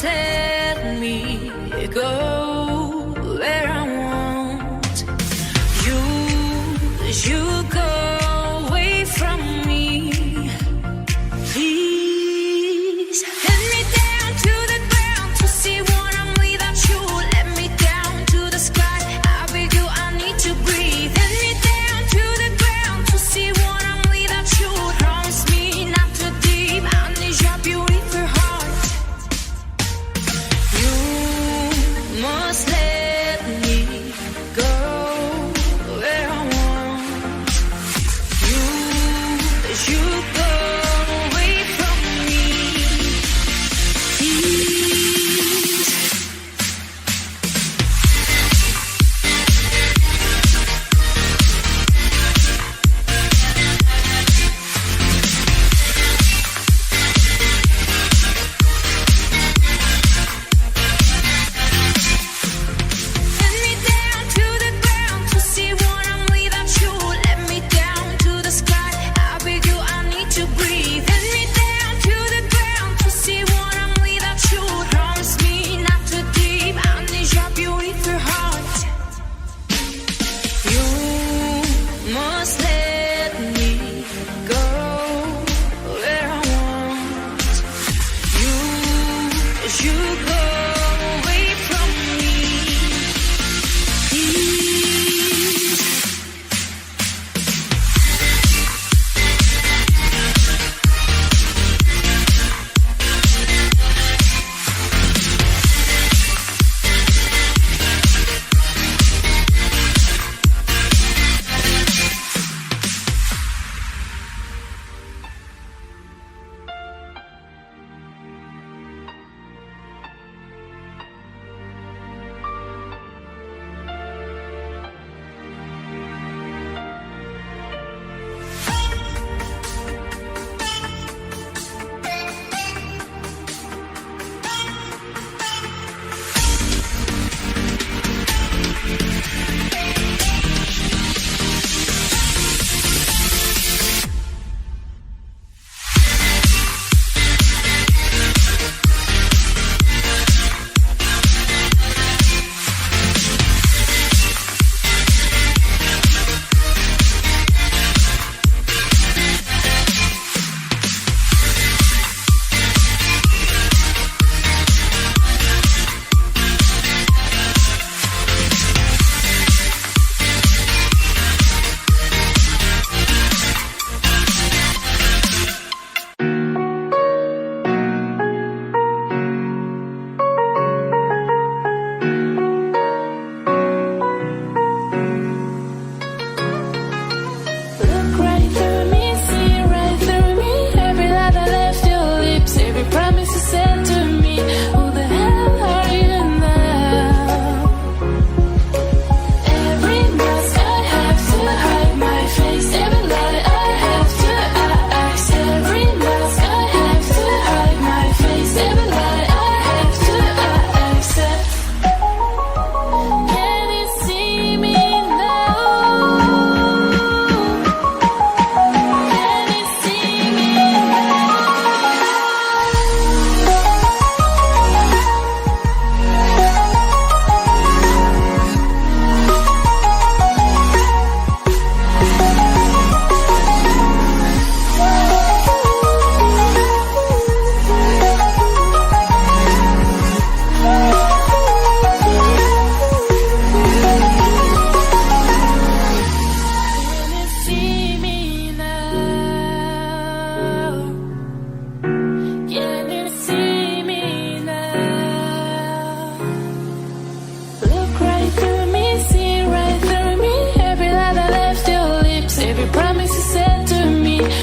must let me go where I want. You go away from me, please. Let me down to the ground to see what I'm without you. Let me down to the sky, I beg you, I need to breathe. Let me down to the ground to see what I'm without you. Promise me not too deep, I need your beautiful heart. You must let me go where I want. You go away from me, please. Let me down to the ground to see what I'm without you. Let me down to the sky, I beg you, I need to breathe. Let me down to the ground to see what I'm without you. Promise me not too deep, I need your beautiful heart. You must let me go where I want. You go